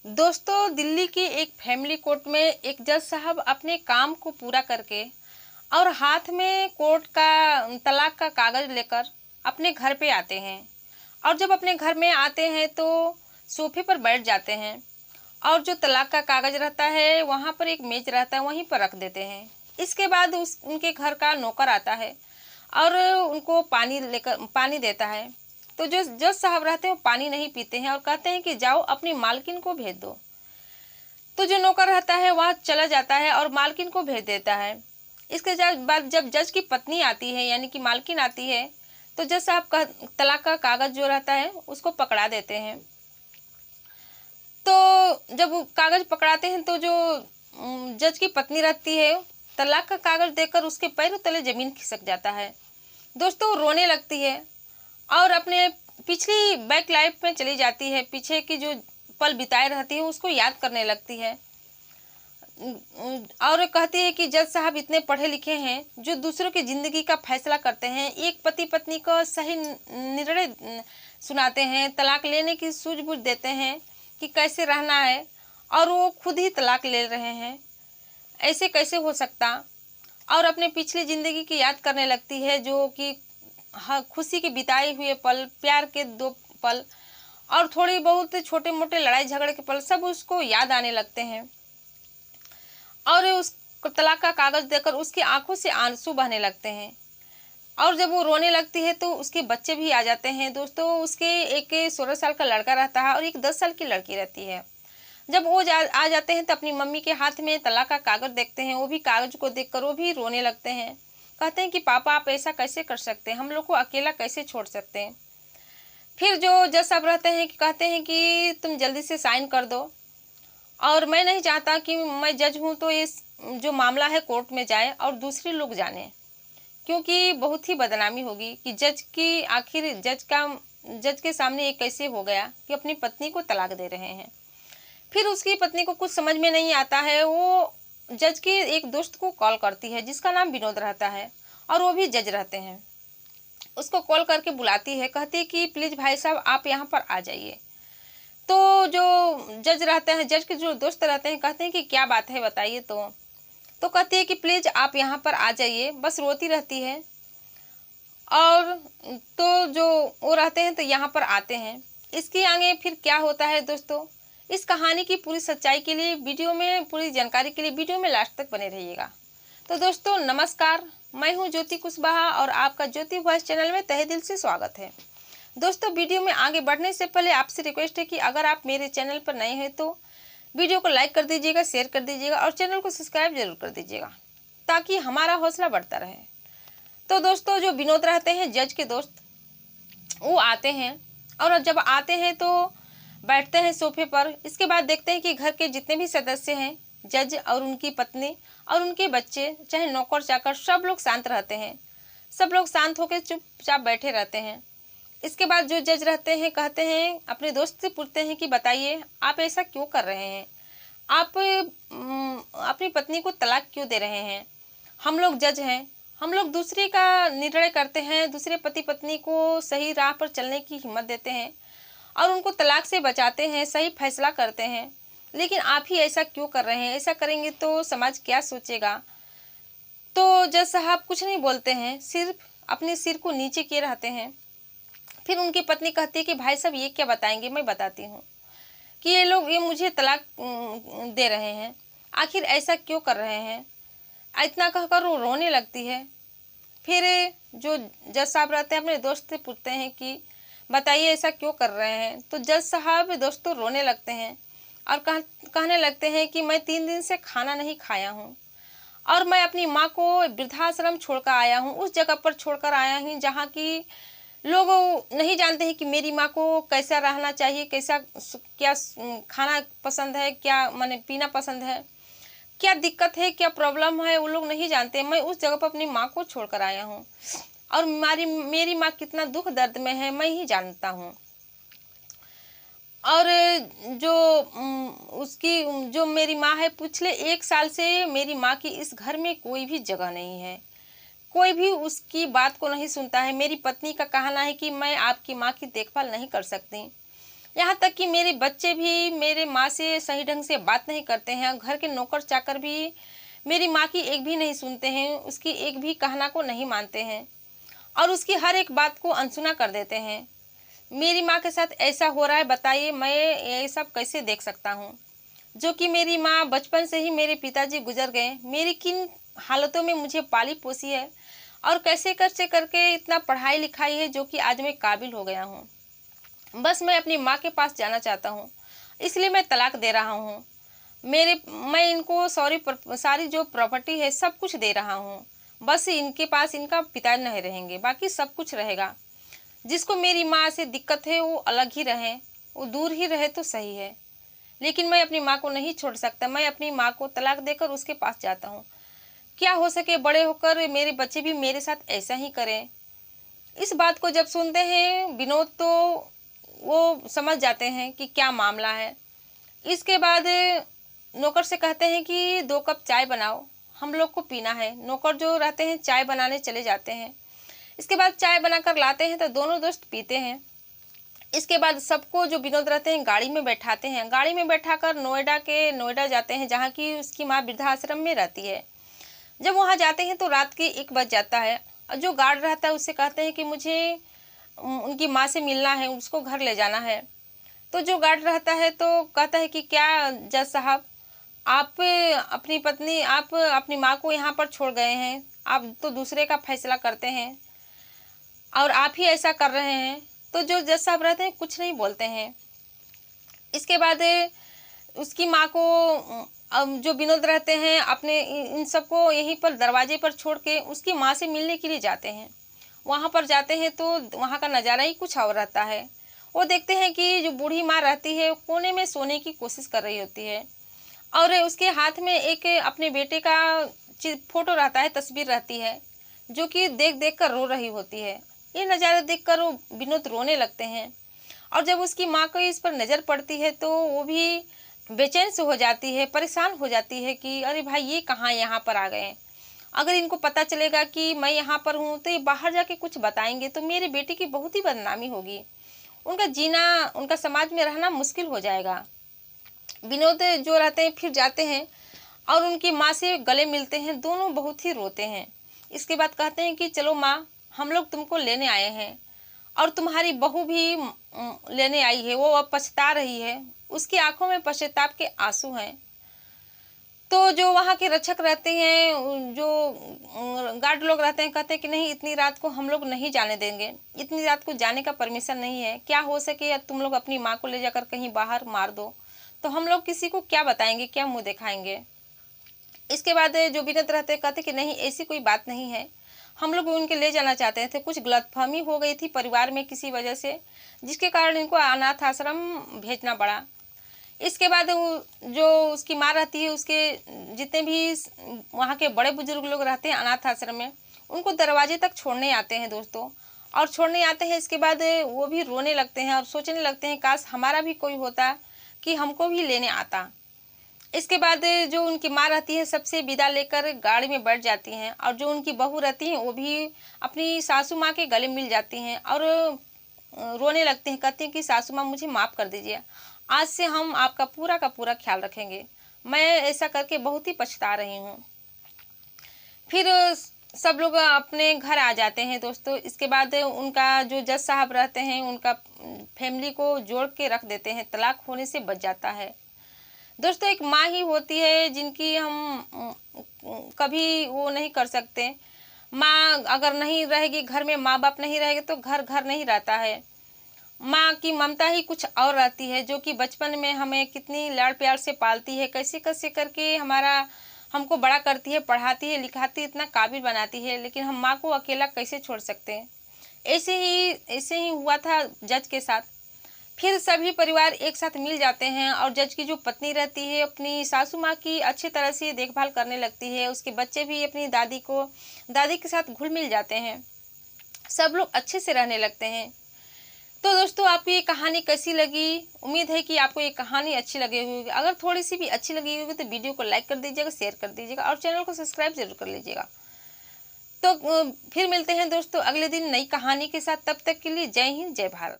दोस्तों, दिल्ली की एक फैमिली कोर्ट में एक जज साहब अपने काम को पूरा करके और हाथ में कोर्ट का तलाक का कागज लेकर अपने घर पे आते हैं। और जब अपने घर में आते हैं तो सोफे पर बैठ जाते हैं और जो तलाक का कागज रहता है वहाँ पर एक मेज रहता है, वहीं पर रख देते हैं। इसके बाद उनके घर का नौकर आता है और उनको पानी देता है। तो जो जज साहब रहते हैं वो पानी नहीं पीते हैं और कहते हैं कि जाओ अपनी मालकिन को भेज दो। तो जो नौकर रहता है वह चला जाता है और मालकिन को भेज देता है। इसके बाद जब जज की पत्नी आती है यानी कि मालकिन आती है तो जज साहब का तलाक का कागज जो रहता है उसको पकड़ा देते हैं। तो जब वो कागज पकड़ाते हैं तो जो जज की पत्नी रहती है तलाक का कागज देखकर उसके पैरों तले जमीन खिसक जाता है। दोस्तों, वो रोने लगती है और अपने पिछली बैक लाइफ में चली जाती है। पीछे की जो पल बिताए रहती है उसको याद करने लगती है और कहती है कि जज साहब इतने पढ़े लिखे हैं जो दूसरों की ज़िंदगी का फैसला करते हैं, एक पति पत्नी को सही निर्णय सुनाते हैं, तलाक लेने की सूझबूझ देते हैं कि कैसे रहना है, और वो खुद ही तलाक ले रहे हैं। ऐसे कैसे हो सकता। और अपने पिछली ज़िंदगी की याद करने लगती है जो कि खुशी के बिताए हुए पल, प्यार के 2 पल और थोड़ी बहुत छोटे मोटे लड़ाई झगड़े के पल सब उसको याद आने लगते हैं। और उस तलाक का कागज देकर उसकी आंखों से आंसू बहने लगते हैं और जब वो रोने लगती है तो उसके बच्चे भी आ जाते हैं। दोस्तों, उसके एक 16 साल का लड़का रहता है और एक 10 साल की लड़की रहती है। जब वो आ जाते हैं तो अपनी मम्मी के हाथ में तलाक का कागज देखते हैं। वो भी कागज को देखकर वो भी रोने लगते हैं। कहते हैं कि पापा आप ऐसा कैसे कर सकते हैं, हम लोग को अकेला कैसे छोड़ सकते हैं। फिर जो जज साहब रहते हैं कि कहते हैं कि तुम जल्दी से साइन कर दो और मैं नहीं चाहता कि मैं जज हूँ तो इस जो मामला है कोर्ट में जाए और दूसरे लोग जाने, क्योंकि बहुत ही बदनामी होगी कि आखिर जज के सामने ये कैसे हो गया कि अपनी पत्नी को तलाक दे रहे हैं। फिर उसकी पत्नी को कुछ समझ में नहीं आता है। वो जज के एक दोस्त को कॉल करती है जिसका नाम विनोद रहता है और वो भी जज रहते हैं। उसको कॉल करके बुलाती है, कहती है कि प्लीज़ भाई साहब आप यहाँ पर आ जाइए। तो जो जज रहते हैं, जज के जो दोस्त रहते हैं, कहते हैं कि क्या बात है बताइए। तो कहती है कि प्लीज़ आप यहाँ पर आ जाइए। बस रोती रहती है और तो जो वो रहते हैं तो यहाँ पर आते हैं। इसके आगे फिर क्या होता है दोस्तों, इस कहानी की पूरी सच्चाई के लिए पूरी जानकारी के लिए वीडियो में लास्ट तक बने रहिएगा। तो दोस्तों नमस्कार, मैं हूँ ज्योति कुशवाहा और आपका ज्योति वॉइस चैनल में तहे दिल से स्वागत है। दोस्तों, वीडियो में आगे बढ़ने से पहले आपसे रिक्वेस्ट है कि अगर आप मेरे चैनल पर नए हैं तो वीडियो को लाइक कर दीजिएगा, शेयर कर दीजिएगा और चैनल को सब्सक्राइब जरूर कर दीजिएगा ताकि हमारा हौसला बढ़ता रहे। तो दोस्तों, जो विनोद रहते हैं जज के दोस्त, वो आते हैं और जब आते हैं तो बैठते हैं सोफे पर। इसके बाद देखते हैं कि घर के जितने भी सदस्य हैं, जज और उनकी पत्नी और उनके बच्चे, चाहे नौकर चाकर, सब लोग शांत रहते हैं। सब लोग शांत होकर चुपचाप बैठे रहते हैं। इसके बाद जो जज रहते हैं कहते हैं, अपने दोस्त से पूछते हैं कि बताइए आप ऐसा क्यों कर रहे हैं, आप अपनी पत्नी को तलाक क्यों दे रहे हैं। हम लोग जज हैं, हम लोग दूसरे का निर्णय करते हैं, दूसरे पति पत्नी को सही राह पर चलने की हिम्मत देते हैं और उनको तलाक से बचाते हैं, सही फैसला करते हैं। लेकिन आप ही ऐसा क्यों कर रहे हैं, ऐसा करेंगे तो समाज क्या सोचेगा। तो जज साहब कुछ नहीं बोलते हैं, सिर्फ अपने सिर को नीचे किए रहते हैं। फिर उनकी पत्नी कहती है कि भाई साहब ये क्या बताएंगे, मैं बताती हूँ कि ये मुझे तलाक दे रहे हैं, आखिर ऐसा क्यों कर रहे हैं। इतना कहकर वो रोने लगती है। फिर जो जज साहब रहते हैं अपने दोस्त से पूछते हैं कि बताइए ऐसा क्यों कर रहे हैं। तो जज साहब दोस्तों रोने लगते हैं और कहने लगते हैं कि मैं 3 दिन से खाना नहीं खाया हूँ और मैं अपनी माँ को वृद्धाश्रम छोड़कर आया हूँ, उस जगह पर छोड़कर आया हूँ जहाँ की लोग नहीं जानते हैं कि मेरी माँ को कैसा रहना चाहिए, कैसा क्या खाना पसंद है, क्या माने पीना पसंद है, क्या दिक्कत है, क्या प्रॉब्लम है, वो लोग नहीं जानते। मैं उस जगह पर अपनी माँ को छोड़कर आया हूँ और मेरी माँ कितना दुख दर्द में है मैं ही जानता हूँ। और जो उसकी जो मेरी माँ है, पिछले 1 साल से मेरी माँ की इस घर में कोई भी जगह नहीं है, कोई भी उसकी बात को नहीं सुनता है। मेरी पत्नी का कहना है कि मैं आपकी माँ की देखभाल नहीं कर सकती, यहाँ तक कि मेरे बच्चे भी मेरे माँ से सही ढंग से बात नहीं करते हैं। घर के नौकर चाकर भी मेरी माँ की एक भी नहीं सुनते हैं, उसकी एक भी कहना को नहीं मानते हैं और उसकी हर एक बात को अनसुना कर देते हैं। मेरी माँ के साथ ऐसा हो रहा है, बताइए मैं ये सब कैसे देख सकता हूँ। जो कि मेरी माँ बचपन से ही मेरे पिताजी गुजर गए, मेरी किन हालतों में मुझे पाली पोसी है और कैसे कैसे करके इतना पढ़ाई लिखाई है जो कि आज मैं काबिल हो गया हूँ। बस मैं अपनी माँ के पास जाना चाहता हूँ, इसलिए मैं तलाक दे रहा हूँ। मैं इनको सारी जो प्रॉपर्टी है सब कुछ दे रहा हूँ। बस इनके पास इनका पिता नहीं रहेंगे, बाकी सब कुछ रहेगा। जिसको मेरी माँ से दिक्कत है वो अलग ही रहे, वो दूर ही रहे तो सही है, लेकिन मैं अपनी माँ को नहीं छोड़ सकता। मैं अपनी माँ को तलाक देकर उसके पास जाता हूँ। क्या हो सके बड़े होकर मेरे बच्चे भी मेरे साथ ऐसा ही करें। इस बात को जब सुनते हैं विनोद तो वो समझ जाते हैं कि क्या मामला है। इसके बाद नौकर से कहते हैं कि 2 कप चाय बनाओ, हम लोग को पीना है। नौकर जो रहते हैं चाय बनाने चले जाते हैं। इसके बाद चाय बनाकर लाते हैं तो दोनों दोस्त पीते हैं। इसके बाद सबको जो विनोद रहते हैं गाड़ी में बैठाते हैं। गाड़ी में बैठाकर नोएडा जाते हैं, जहाँ की उसकी माँ वृद्धाश्रम में रहती है। जब वहाँ जाते हैं तो रात के 1 बज जाता है और जो गार्ड रहता है उससे कहते हैं कि मुझे उनकी माँ से मिलना है, उसको घर ले जाना है। तो जो गार्ड रहता है तो कहता है कि क्या जज साहब, आप अपनी माँ को यहाँ पर छोड़ गए हैं, आप तो दूसरे का फैसला करते हैं और आप ही ऐसा कर रहे हैं। तो जो जज साहब रहते हैं कुछ नहीं बोलते हैं। इसके बाद उसकी माँ को अब जो विनोद रहते हैं अपने इन सबको यहीं पर दरवाजे पर छोड़ के उसकी माँ से मिलने के लिए जाते हैं। वहाँ पर जाते हैं तो वहाँ का नज़ारा ही कुछ और रहता है। वो देखते हैं कि जो बूढ़ी माँ रहती है कोने में सोने की कोशिश कर रही होती है और उसके हाथ में एक अपने बेटे का फोटो रहता है, तस्वीर रहती है, जो कि देख देख कर रो रही होती है। ये नज़ारा देखकर वो विनोद रोने लगते हैं और जब उसकी माँ को इस पर नज़र पड़ती है तो वो भी बेचैन से हो जाती है, परेशान हो जाती है कि अरे भाई ये कहाँ यहाँ पर आ गए। अगर इनको पता चलेगा कि मैं यहाँ पर हूँ तो ये बाहर जाके कुछ बताएंगे तो मेरे बेटे की बहुत ही बदनामी होगी, उनका जीना, उनका समाज में रहना मुश्किल हो जाएगा। विनोद जो रहते हैं फिर जाते हैं और उनकी माँ से गले मिलते हैं, दोनों बहुत ही रोते हैं। इसके बाद कहते हैं कि चलो माँ, हम लोग तुमको लेने आए हैं और तुम्हारी बहू भी लेने आई है, वो अब पछता रही है, उसकी आंखों में पश्चाताप के आंसू हैं। तो जो वहाँ के रक्षक रहते हैं, जो गार्ड लोग रहते हैं, कहते हैं कि नहीं, इतनी रात को हम लोग नहीं जाने देंगे, इतनी रात को जाने का परमिशन नहीं है। क्या हो सके या तुम लोग अपनी माँ को ले जाकर कहीं बाहर मार दो तो हम लोग किसी को क्या बताएंगे, क्या मुंह दिखाएंगे। इसके बाद जो विनोद रहते हैं कहते कि नहीं, ऐसी कोई बात नहीं है, हम लोग उनके ले जाना चाहते थे, कुछ गलतफहमी हो गई थी परिवार में किसी वजह से, जिसके कारण इनको अनाथ आश्रम भेजना पड़ा। इसके बाद वो जो उसकी माँ रहती है, उसके जितने भी वहाँ के बड़े बुजुर्ग लोग रहते हैं अनाथ आश्रम में, उनको दरवाजे तक छोड़ने आते हैं दोस्तों, और छोड़ने आते हैं। इसके बाद वो भी रोने लगते हैं और सोचने लगते हैं काश हमारा भी कोई होता कि हमको भी लेने आता। इसके बाद जो उनकी माँ रहती है सबसे विदा लेकर गाड़ी में बैठ जाती हैं और जो उनकी बहू रहती हैं वो भी अपनी सासू माँ के गले मिल जाती हैं और रोने लगते हैं, कहते हैं कि सासू माँ मुझे माफ़ कर दीजिए, आज से हम आपका पूरा का पूरा ख्याल रखेंगे, मैं ऐसा करके बहुत ही पछता रही हूँ। फिर सब लोग अपने घर आ जाते हैं दोस्तों। इसके बाद उनका जो जज साहब रहते हैं उनका फैमिली को जोड़ के रख देते हैं, तलाक होने से बच जाता है। दोस्तों एक माँ ही होती है जिनकी हम कभी वो नहीं कर सकते। माँ अगर नहीं रहेगी घर में, माँ बाप नहीं रहेंगे तो घर घर नहीं रहता है। माँ की ममता ही कुछ और रहती है, जो कि बचपन में हमें कितनी लाड़ प्यार से पालती है, कैसे कैसे करके हमको बड़ा करती है, पढ़ाती है, लिखाती है, इतना काबिल बनाती है, लेकिन हम माँ को अकेला कैसे छोड़ सकते हैं। ऐसे ही हुआ था जज के साथ। फिर सभी परिवार एक साथ मिल जाते हैं और जज की जो पत्नी रहती है अपनी सासू माँ की अच्छी तरह से देखभाल करने लगती है। उसके बच्चे भी अपनी दादी के साथ घुल मिल जाते हैं, सब लोग अच्छे से रहने लगते हैं। तो दोस्तों आपको ये कहानी कैसी लगी? उम्मीद है कि आपको ये कहानी अच्छी लगी होगी। अगर थोड़ी सी भी अच्छी लगी होगी तो वीडियो को लाइक कर दीजिएगा, शेयर कर दीजिएगा और चैनल को सब्सक्राइब जरूर कर लीजिएगा। तो फिर मिलते हैं दोस्तों अगले दिन नई कहानी के साथ। तब तक के लिए जय हिंद, जय भारत।